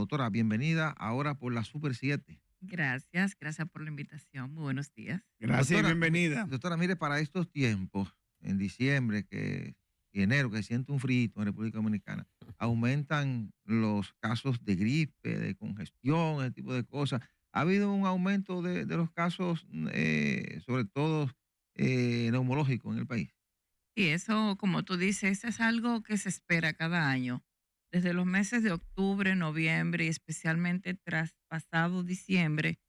Doctora, bienvenida ahora por la Super 7. Gracias por la invitación. Muy buenos días. Gracias y Doctora, bienvenida. Doctora, mire, para estos tiempos, en diciembre y enero, que se siente un frío en República Dominicana, aumentan los casos de gripe, de congestión, ese tipo de cosas. Ha habido un aumento de los casos, sobre todo neumológicos en el país. Y eso, como tú dices, es algo que se espera cada año. Desde los meses de octubre, noviembre y especialmente tras pasado diciembre,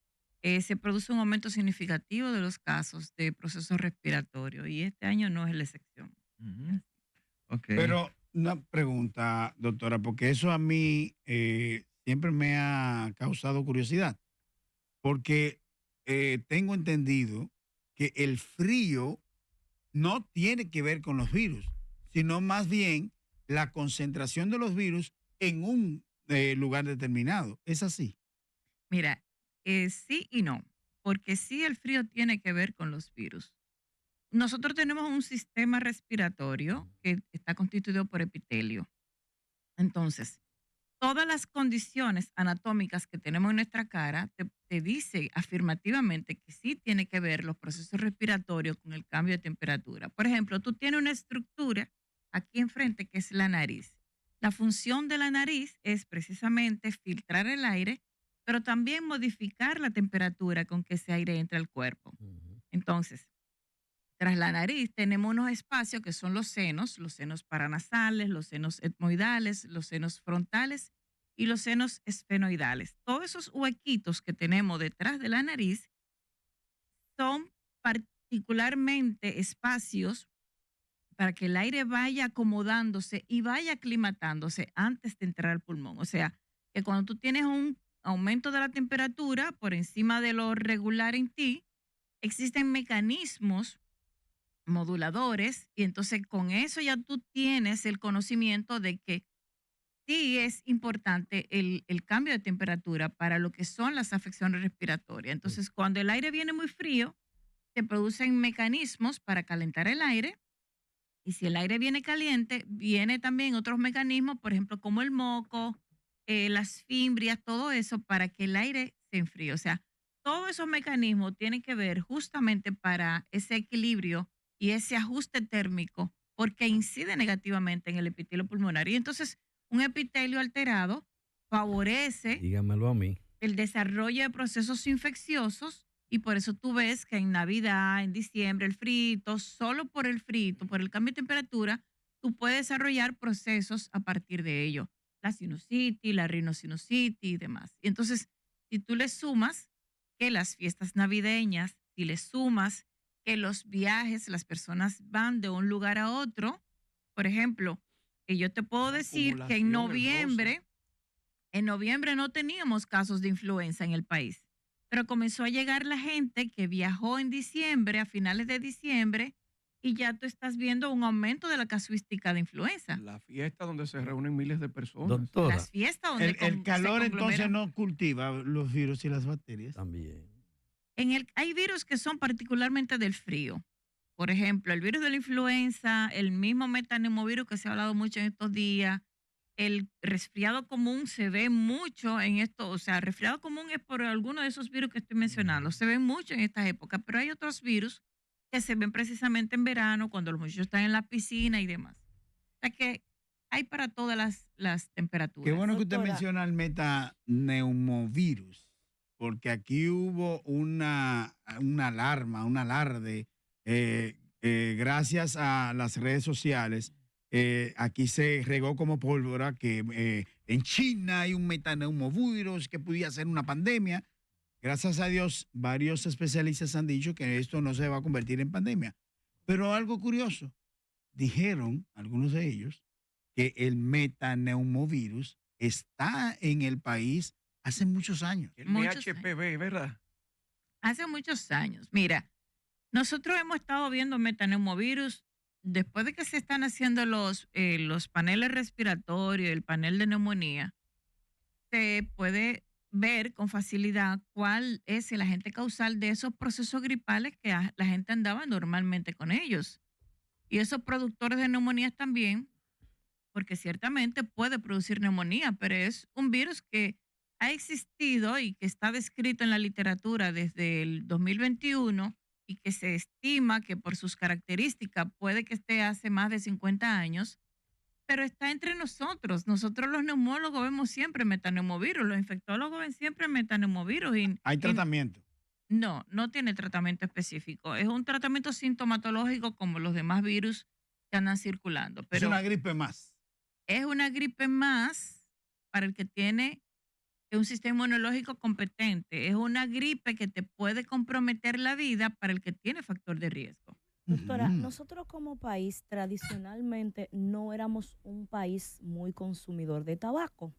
se produce un aumento significativo de los casos de proceso respiratorio y este año no es la excepción. Ujú. Ok. Pero una pregunta, doctora, porque eso a mí siempre me ha causado curiosidad, porque tengo entendido que el frío no tiene que ver con los virus, sino más bien la concentración de los virus en un lugar determinado. ¿Es así? Mira, sí y no, porque sí el frío tiene que ver con los virus. Nosotros tenemos un sistema respiratorio que está constituido por epitelio. Entonces, todas las condiciones anatómicas que tenemos en nuestra cara te dice afirmativamente que sí tiene que ver los procesos respiratorios con el cambio de temperatura. Por ejemplo, tú tienes una estructura aquí enfrente que es la nariz. La función de la nariz es precisamente filtrar el aire, pero también modificar la temperatura con que ese aire entra al cuerpo. Entonces, tras la nariz tenemos unos espacios que son los senos paranasales, los senos etmoidales, los senos frontales y los senos esfenoidales. Todos esos huequitos que tenemos detrás de la nariz son particularmente espacios para que el aire vaya acomodándose y vaya aclimatándose antes de entrar al pulmón. O sea, que cuando tú tienes un aumento de la temperatura por encima de lo regular en ti, existen mecanismos moduladores y entonces con eso ya tú tienes el conocimiento de que sí es importante el cambio de temperatura para lo que son las afecciones respiratorias. Entonces, cuando el aire viene muy frío, se producen mecanismos para calentar el aire y si el aire viene caliente, viene también otros mecanismos, por ejemplo, como el moco, las fimbrias, todo eso para que el aire se enfríe. O sea, todos esos mecanismos tienen que ver justamente para ese equilibrio y ese ajuste térmico, porque incide negativamente en el epitelio pulmonar. Y entonces, un epitelio alterado favorece Dígamelo a mí. el desarrollo de procesos infecciosos y por eso tú ves que en Navidad, en diciembre, el frito, solo por el frito, por el cambio de temperatura, tú puedes desarrollar procesos a partir de ello. La sinusitis, la rinosinusitis y demás. Y entonces, si tú le sumas que las fiestas navideñas, si le sumas que los viajes, las personas van de un lugar a otro. Por ejemplo, yo te puedo decir que en noviembre no teníamos casos de influenza en el país, pero comenzó a llegar la gente que viajó en diciembre, a finales de diciembre, y ya tú estás viendo un aumento de la casuística de influenza. La fiesta donde se reúnen miles de personas. Doctora, Las fiestas donde El calor se entonces conglomeran. no cultiva los virus y las bacterias. también. Hay virus que son particularmente del frío. Por ejemplo, el virus de la influenza, el mismo metaneumovirus que se ha hablado mucho en estos días, el resfriado común se ve mucho en esto, o sea, resfriado común es por alguno de esos virus que estoy mencionando, se ve mucho en estas épocas, pero hay otros virus que se ven precisamente en verano, cuando los muchachos están en la piscina y demás. O sea que hay para todas las temperaturas. Qué bueno que usted Doctora. menciona el metaneumovirus, porque aquí hubo una alarma, un alarde, gracias a las redes sociales. Aquí se regó como pólvora que en China hay un metaneumovirus que podía ser una pandemia. Gracias a Dios, varios especialistas han dicho que esto no se va a convertir en pandemia. Pero algo curioso, dijeron algunos de ellos que el metaneumovirus está en el país hace muchos años. El Muchos MHPV, ¿verdad? Hace muchos años. Mira, nosotros hemos estado viendo metaneumovirus después de que se están haciendo los paneles respiratorios, el panel de neumonía, se puede ver con facilidad cuál es el agente causal de esos procesos gripales que la gente andaba normalmente con ellos. Y esos productores de neumonías también, porque ciertamente puede producir neumonía, pero es un virus que ha existido y que está descrito en la literatura desde el 2021 y que se estima que por sus características puede que esté hace más de 50 años, pero está entre nosotros. Nosotros los neumólogos vemos siempre metaneumovirus, los infectólogos ven siempre metaneumovirus. Hay tratamiento. No, no tiene tratamiento específico. Es un tratamiento sintomatológico como los demás virus que andan circulando. Es Pero una gripe más. es una gripe más para el que tiene un sistema inmunológico competente. Es una gripe que te puede comprometer la vida para el que tiene factor de riesgo. Doctora, Ujú. nosotros como país tradicionalmente no éramos un país muy consumidor de tabaco.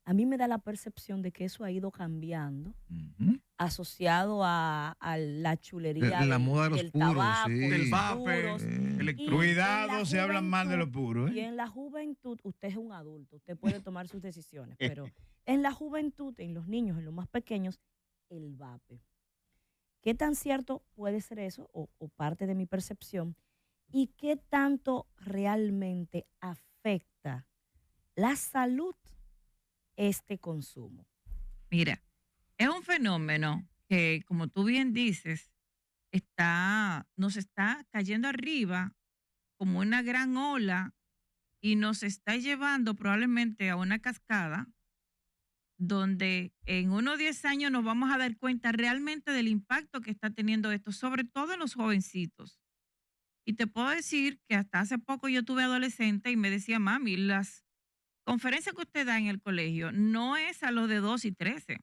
A mí me da la percepción de que eso ha ido cambiando, Ujú. asociado a la chulería La moda de los del puros, tabaco, sí. los Del vape, puros. electrónico. Cuidado, se hablan mal de los puros. Y en la juventud, usted es un adulto, usted puede tomar sus decisiones, pero en la juventud, en los niños, en los más pequeños, el vape. ¿Qué tan cierto puede ser eso, o parte de mi percepción? ¿Y qué tanto realmente afecta la salud este consumo? Mira, es un fenómeno que, como tú bien dices, nos está cayendo arriba como una gran ola y nos está llevando probablemente a una cascada donde en unos 10 años nos vamos a dar cuenta realmente del impacto que está teniendo esto, sobre todo en los jovencitos. Y te puedo decir que hasta hace poco yo tuve adolescente y me decía, mami, las conferencias que usted da en el colegio no es a los de 2 y 13.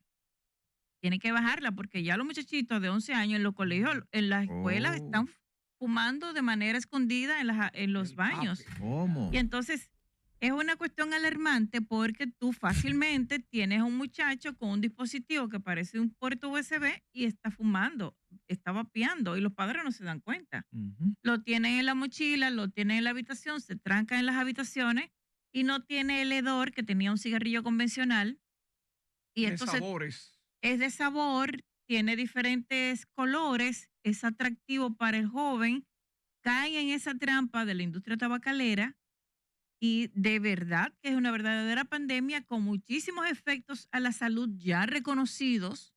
Tiene que bajarla porque ya los muchachitos de 11 años en los colegios, en las escuelas, Oh. están fumando de manera escondida en los El baños. vape. ¿Cómo? Y entonces es una cuestión alarmante porque tú fácilmente tienes un muchacho con un dispositivo que parece un puerto USB y está fumando, está vapeando y los padres no se dan cuenta. Ujú. Lo tienen en la mochila, lo tienen en la habitación, se trancan en las habitaciones y no tiene el hedor que tenía un cigarrillo convencional. Y Tiene entonces sabores. es de sabor, tiene diferentes colores, es atractivo para el joven, cae en esa trampa de la industria tabacalera y de verdad que es una verdadera pandemia con muchísimos efectos a la salud ya reconocidos,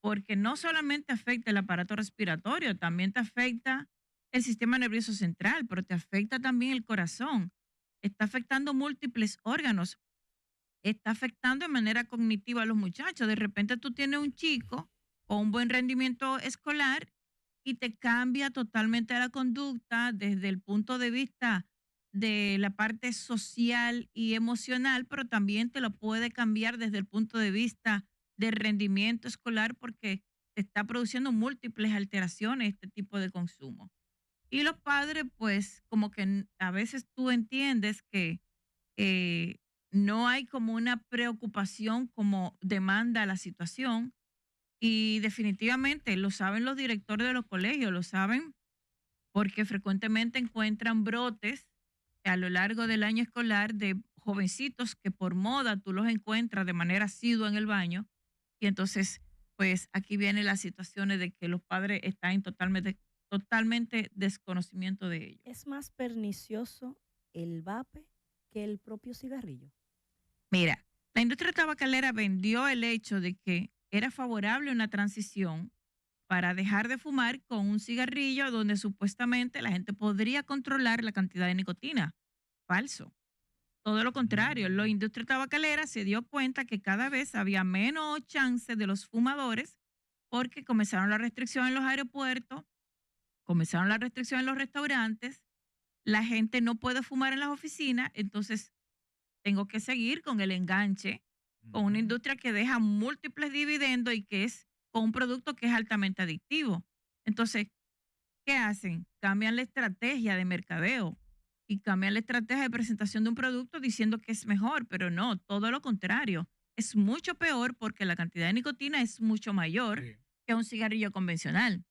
porque no solamente afecta el aparato respiratorio, también te afecta el sistema nervioso central, pero te afecta también el corazón, está afectando múltiples órganos, está afectando de manera cognitiva a los muchachos. De repente tú tienes un chico con un buen rendimiento escolar y te cambia totalmente la conducta desde el punto de vista de la parte social y emocional, pero también te lo puede cambiar desde el punto de vista de rendimiento escolar porque te está produciendo múltiples alteraciones este tipo de consumo. Y los padres, pues, como que a veces tú entiendes que eh, no hay como una preocupación como demanda la situación y definitivamente lo saben los directores de los colegios, lo saben porque frecuentemente encuentran brotes a lo largo del año escolar de jovencitos que por moda tú los encuentras de manera asidua en el baño y entonces pues aquí vienen las situaciones de que los padres están en totalmente desconocimiento de ello. ¿Es más pernicioso el vape que el propio cigarrillo? Mira, la industria tabacalera vendió el hecho de que era favorable una transición para dejar de fumar con un cigarrillo donde supuestamente la gente podría controlar la cantidad de nicotina. Falso. Todo lo contrario, la industria tabacalera se dio cuenta que cada vez había menos chance de los fumadores porque comenzaron la restricción en los aeropuertos, comenzaron la restricción en los restaurantes, la gente no puede fumar en las oficinas, entonces tengo que seguir con el enganche, con una industria que deja múltiples dividendos y que es con un producto que es altamente adictivo. Entonces, ¿qué hacen? Cambian la estrategia de mercadeo y cambian la estrategia de presentación de un producto diciendo que es mejor, pero no, todo lo contrario. Es mucho peor porque la cantidad de nicotina es mucho mayor Sí. que un cigarrillo convencional.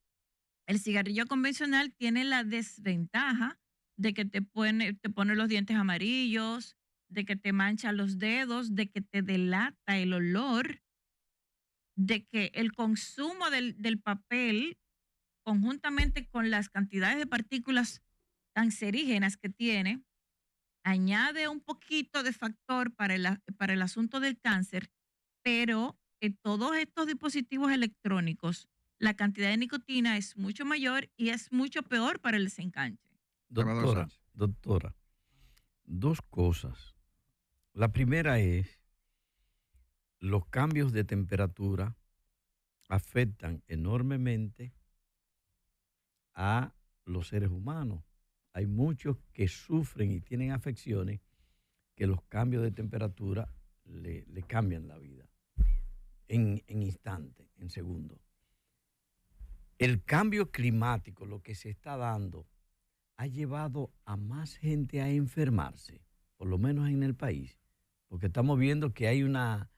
El cigarrillo convencional tiene la desventaja de que te pone los dientes amarillos, de que te mancha los dedos, de que te delata el olor, de que el consumo del papel conjuntamente con las cantidades de partículas cancerígenas que tiene, añade un poquito de factor para el asunto del cáncer pero todos estos dispositivos electrónicos, la cantidad de nicotina es mucho mayor y es mucho peor para el desencanche. Salvador Doctora, Sánchez. doctora, dos cosas. La primera es, los cambios de temperatura afectan enormemente a los seres humanos. Hay muchos que sufren y tienen afecciones que los cambios de temperatura le cambian la vida en instantes, en segundos. El cambio climático, lo que se está dando, ha llevado a más gente a enfermarse, por lo menos en el país, porque estamos viendo que hay una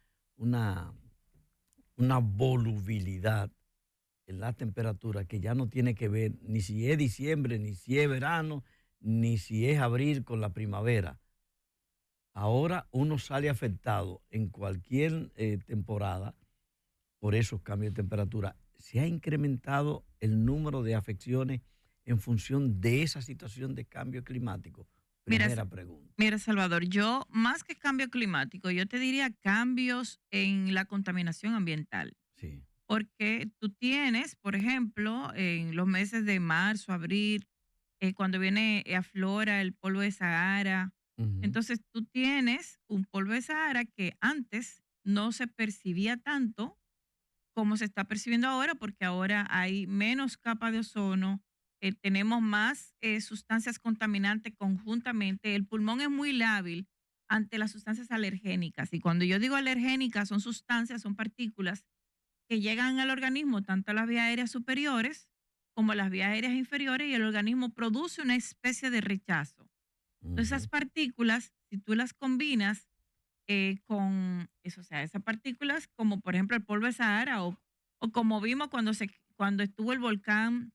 volubilidad en la temperatura que ya no tiene que ver ni si es diciembre, ni si es verano, ni si es abril con la primavera. Ahora uno sale afectado en cualquier temporada por esos cambios de temperatura. Se ha incrementado el número de afecciones en función de esa situación de cambio climático. Primera pregunta. Mira, Salvador, yo más que cambio climático, yo te diría cambios en la contaminación ambiental. Sí. Porque tú tienes, por ejemplo, en los meses de marzo, abril, cuando viene aflora el polvo de Sahara, entonces tú tienes un polvo de Sahara que antes no se percibía tanto como se está percibiendo ahora, porque ahora hay menos capa de ozono, tenemos más sustancias contaminantes conjuntamente. El pulmón es muy lábil ante las sustancias alergénicas. Y cuando yo digo alergénicas, son sustancias, son partículas que llegan al organismo, tanto a las vías aéreas superiores como a las vías aéreas inferiores, y el organismo produce una especie de rechazo. Entonces, esas partículas, si tú las combinas con eso, o sea, esas partículas, como por ejemplo el polvo de Sahara, o como vimos cuando estuvo el volcán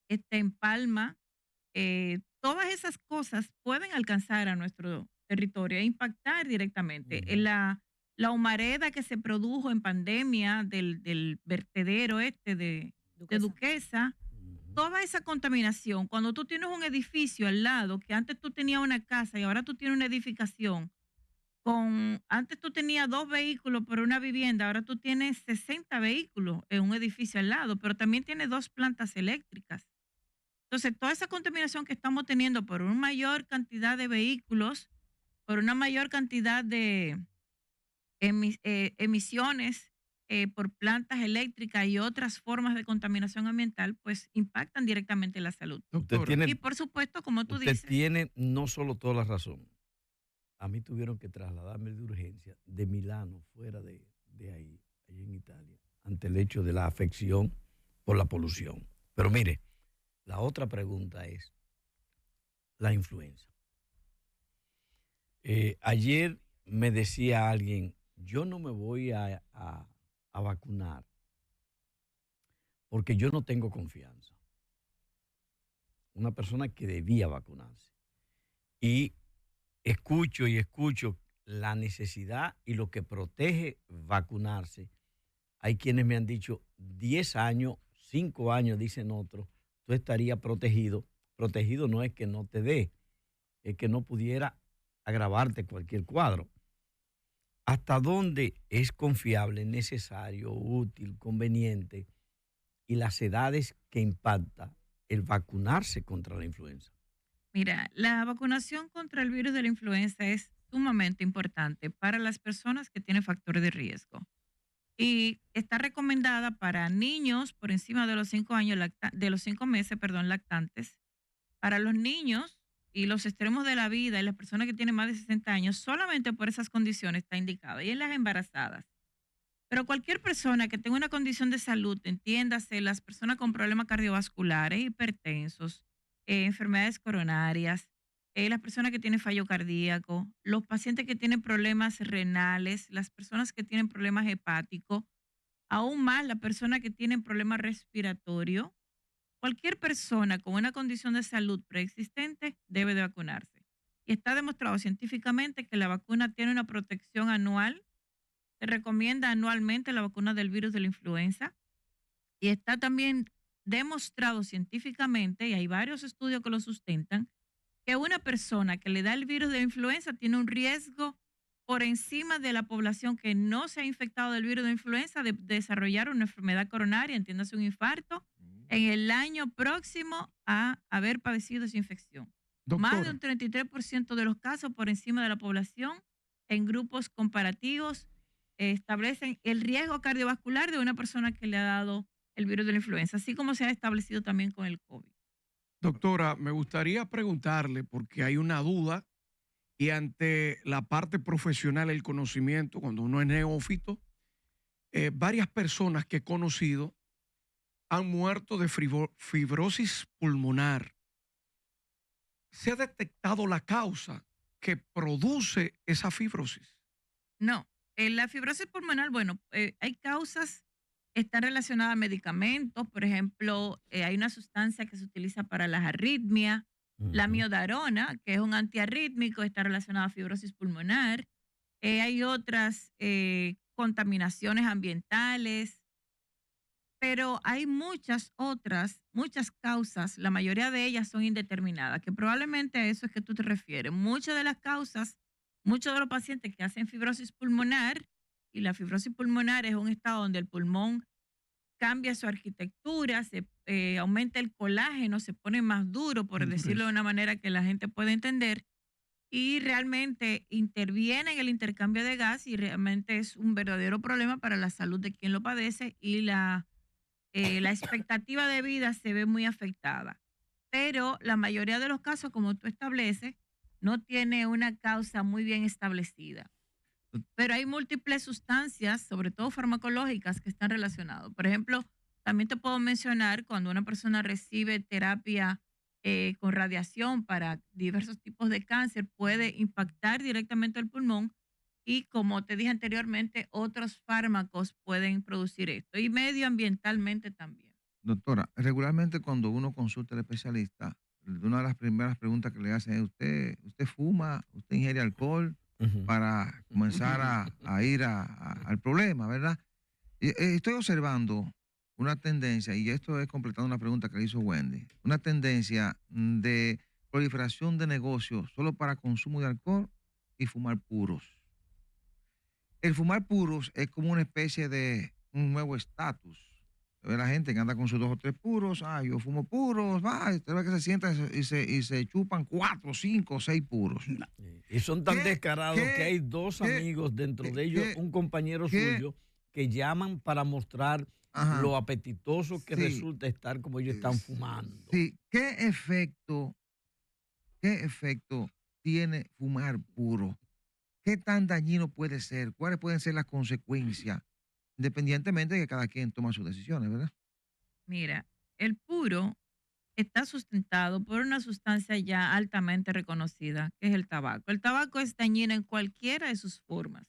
en Palma, todas esas cosas pueden alcanzar a nuestro territorio e impactar directamente. La humareda que se produjo en pandemia del vertedero de Duquesa, toda esa contaminación, cuando tú tienes un edificio al lado, que antes tú tenías una casa y ahora tú tienes una edificación, antes tú tenías 2 vehículos por una vivienda, ahora tú tienes 60 vehículos en un edificio al lado, pero también tienes 2 plantas eléctricas. Entonces, toda esa contaminación que estamos teniendo por una mayor cantidad de vehículos, por una mayor cantidad de emisiones por plantas eléctricas y otras formas de contaminación ambiental, pues impactan directamente la salud. Doctora, Y por supuesto, como tú Usted dices, tiene no solo toda la razón. A mí tuvieron que trasladarme de urgencia de Milano, fuera de ahí en Italia, ante el hecho de la afección por la polución. Pero mire, la otra pregunta es la influenza. Ayer me decía alguien, yo no me voy a vacunar porque yo no tengo confianza. Una persona que debía vacunarse. Y escucho la necesidad y lo que protege vacunarse. Hay quienes me han dicho 10 años, 5 años, dicen otros, tú estarías protegido. Protegido no es que no te dé, es que no pudiera agravarte cualquier cuadro. ¿Hasta dónde es confiable, necesario, útil, conveniente y las edades que impacta el vacunarse contra la influenza? mira, la vacunación contra el virus de la influenza es sumamente importante para las personas que tienen factores de riesgo. Y está recomendada para niños por encima de los 5 años, de los 5 meses, lactantes, para los niños y los extremos de la vida y las personas que tienen más de 60 años, solamente por esas condiciones está indicada, y en las embarazadas. Pero cualquier persona que tenga una condición de salud, entiéndase, las personas con problemas cardiovasculares, hipertensos, enfermedades coronarias, las personas que tienen fallo cardíaco, los pacientes que tienen problemas renales, las personas que tienen problemas hepáticos, aún más las personas que tienen problemas respiratorios, cualquier persona con una condición de salud preexistente debe de vacunarse. Y está demostrado científicamente que la vacuna tiene una protección anual. Se recomienda anualmente la vacuna del virus de la influenza. Y está también demostrado científicamente, y hay varios estudios que lo sustentan, que una persona que le da el virus de la influenza tiene un riesgo por encima de la población que no se ha infectado del virus de influenza de desarrollar una enfermedad coronaria, entiéndase un infarto, en el año próximo a haber padecido esa infección. Más de Doctora, un 33% de los casos por encima de la población en grupos comparativos establecen el riesgo cardiovascular de una persona que le ha dado el virus de la influenza, así como se ha establecido también con el COVID. doctora, me gustaría preguntarle, porque hay una duda, y ante la parte profesional, el conocimiento, cuando uno es neófito, varias personas que he conocido han muerto de fibrosis pulmonar. ¿Se ha detectado la causa que produce esa fibrosis? No, la fibrosis pulmonar, bueno, hay causas, están relacionadas a medicamentos, por ejemplo, hay una sustancia que se utiliza para las arritmias, la miodarona, que es un antiarrítmico, está relacionada a fibrosis pulmonar. Hay otras contaminaciones ambientales, pero hay muchas otras, muchas causas, la mayoría de ellas son indeterminadas, que probablemente a eso es que tú te refieres. Muchas de las causas, muchos de los pacientes que hacen fibrosis pulmonar, y la fibrosis pulmonar es un estado donde el pulmón cambia su arquitectura, se aumenta el colágeno, se pone más duro, por decirlo de una manera que la gente pueda entender, y realmente interviene en el intercambio de gas y realmente es un verdadero problema para la salud de quien lo padece y la expectativa de vida se ve muy afectada. Pero la mayoría de los casos, como tú estableces, no tiene una causa muy bien establecida. Pero hay múltiples sustancias, sobre todo farmacológicas, que están relacionadas. Por ejemplo, también te puedo mencionar cuando una persona recibe terapia con radiación para diversos tipos de cáncer, puede impactar directamente el pulmón y, como te dije anteriormente, otros fármacos pueden producir esto y medioambientalmente también. Doctora, regularmente cuando uno consulta al especialista, una de las primeras preguntas que le hacen es: ¿usted fuma? ¿Usted ingiere alcohol? Para comenzar a ir al problema, ¿verdad? Estoy observando una tendencia, y esto es completando una pregunta que le hizo Wendy, una tendencia de proliferación de negocios solo para consumo de alcohol y fumar puros. El fumar puros es como una especie de un nuevo estatus. Ve la gente que anda con sus 2 o 3 puros, yo fumo puros, usted ve que se sientan y se chupan 4, 5, 6 puros. Y son tan ¿Qué- descarados qué- que hay dos qué- amigos dentro qué- de ellos, qué- un compañero qué- suyo, que llaman para mostrar Ajá. lo apetitoso que Sí. resulta estar como ellos están fumando. Sí, ¿qué efecto tiene fumar puro? ¿Qué tan dañino puede ser? ¿Cuáles pueden ser las consecuencias? Independientemente de que cada quien toma sus decisiones, ¿verdad? Mira, el puro está sustentado por una sustancia ya altamente reconocida, que es el tabaco. El tabaco es dañino en cualquiera de sus formas.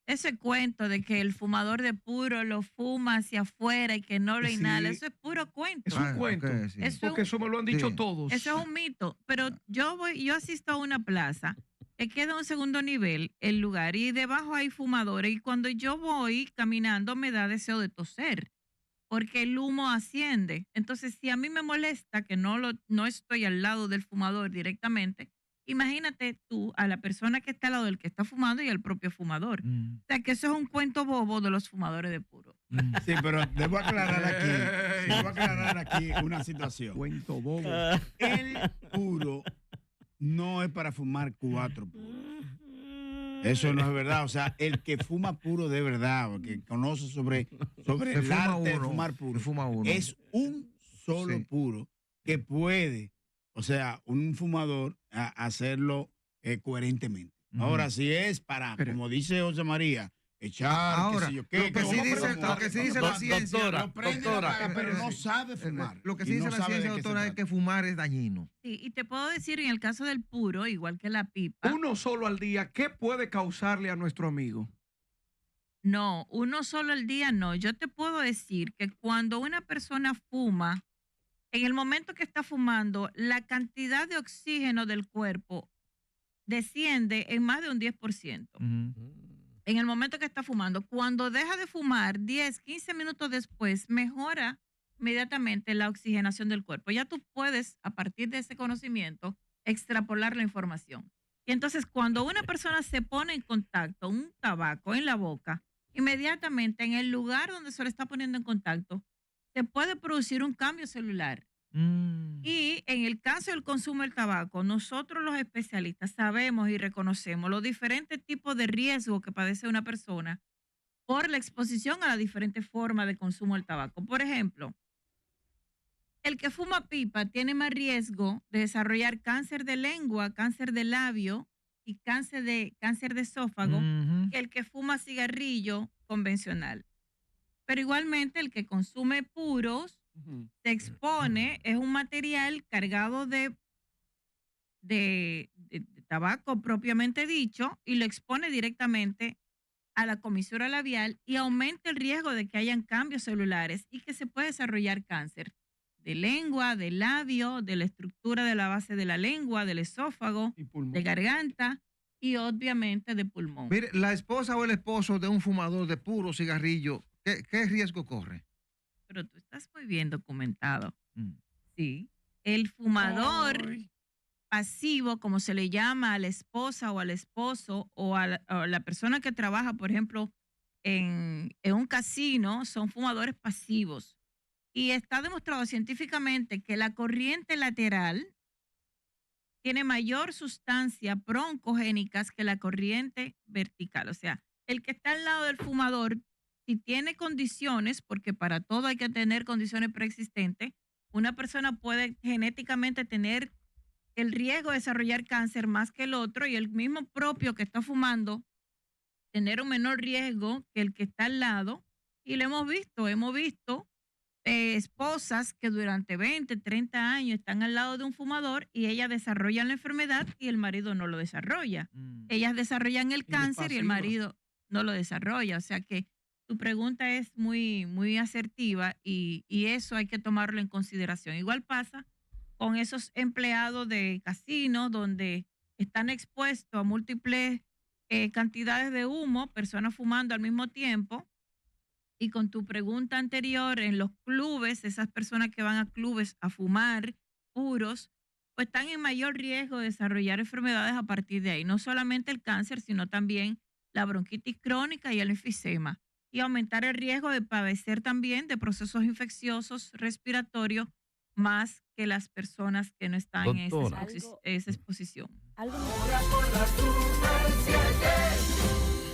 Ese cuento de que el fumador de puro lo fuma hacia afuera y que no lo Sí. inhala, eso es puro cuento. Es un cuento. ok, sí. Eso Porque eso me lo han dicho Sí. todos. Eso es un mito, pero yo asisto a una plaza que queda en un segundo nivel el lugar y debajo hay fumadores y cuando yo voy caminando me da deseo de toser porque el humo asciende. Entonces, si a mí me molesta que no estoy al lado del fumador directamente, imagínate tú a la persona que está al lado del que está fumando y al propio fumador. O sea, que eso es un cuento bobo de los fumadores de puro. Sí, pero debo aclarar aquí una situación. Cuento bobo. El puro no es para fumar 4 puros. Eso no es verdad. O sea, el que fuma puro de verdad, o que conoce sobre Se el fuma arte de uno, fumar se puro, fuma uno. es un solo Sí. puro que puede, o sea, un fumador hacerlo coherentemente. Ujú. Ahora, si es para, Pero- como dice José María, echar, Ahora, qué sé yo lo qué, que sí ¿cómo dice- fumar? lo que sí dice la ciencia- Doctora, Lo prende, doctora, apaga, pero no sabe fumar. Lo que Y sí dice no la sabe de ciencia, qué se doctora, es trata. que fumar es dañino. Sí, y te puedo decir en el caso del puro, igual que la pipa, Uno solo al día, ¿qué puede causarle a nuestro amigo? no, uno solo al día no. Yo te puedo decir que cuando una persona fuma, en el momento que está fumando, la cantidad de oxígeno del cuerpo desciende en más de un 10%. En el momento que está fumando. Cuando deja de fumar, 10, 15 minutos después, mejora inmediatamente la oxigenación del cuerpo. Ya tú puedes, a partir de ese conocimiento, extrapolar la información. Y entonces cuando una persona se pone en contacto un tabaco en la boca, inmediatamente en el lugar donde se lo está poniendo en contacto, se puede producir un cambio celular. Y en el caso del consumo del tabaco, nosotros los especialistas sabemos y reconocemos los diferentes tipos de riesgo que padece una persona por la exposición a las diferentes formas de consumo del tabaco. Por ejemplo, el que fuma pipa tiene más riesgo de desarrollar cáncer de lengua, cáncer de labio y cáncer de esófago que el que fuma cigarrillo convencional. Pero igualmente el que consume puros se expone, es un material cargado de tabaco propiamente dicho y lo expone directamente a la comisura labial y aumenta el riesgo de que hayan cambios celulares y que se puede desarrollar cáncer de lengua, de labio, de la estructura de la base de la lengua, del esófago, de garganta y obviamente de pulmón. Mire, la esposa o el esposo de un fumador de puro cigarrillo, ¿qué riesgo corre? Pero tú estás muy bien documentado. Mm. Sí. El fumador pasivo, como se le llama a la esposa o al esposo o a la persona que trabaja, por ejemplo, en un casino, son fumadores pasivos. Y está demostrado científicamente que la corriente lateral tiene mayor sustancia broncogénicas que la corriente vertical. O sea, el que está al lado del fumador, si tiene condiciones, porque para todo hay que tener condiciones preexistentes, una persona puede genéticamente tener el riesgo de desarrollar cáncer más que el otro y el mismo propio que está fumando tener un menor riesgo que el que está al lado. Y lo hemos visto esposas que durante 20, 30 años están al lado de un fumador y ellas desarrollan la enfermedad y el marido no lo desarrolla. Ellas desarrollan el cáncer y el marido no lo desarrolla. O sea que tu pregunta es muy, muy asertiva y eso hay que tomarlo en consideración. Igual pasa con esos empleados de casinos donde están expuestos a múltiples cantidades de humo, personas fumando al mismo tiempo. Y con tu pregunta anterior, en los clubes, esas personas que van a clubes a fumar puros, pues están en mayor riesgo de desarrollar enfermedades a partir de ahí. No solamente el cáncer, sino también la bronquitis crónica y el enfisema. Y aumentar el riesgo de padecer también de procesos infecciosos respiratorios más que las personas que no están en esa exposición. Algo Ahora por la Super 7.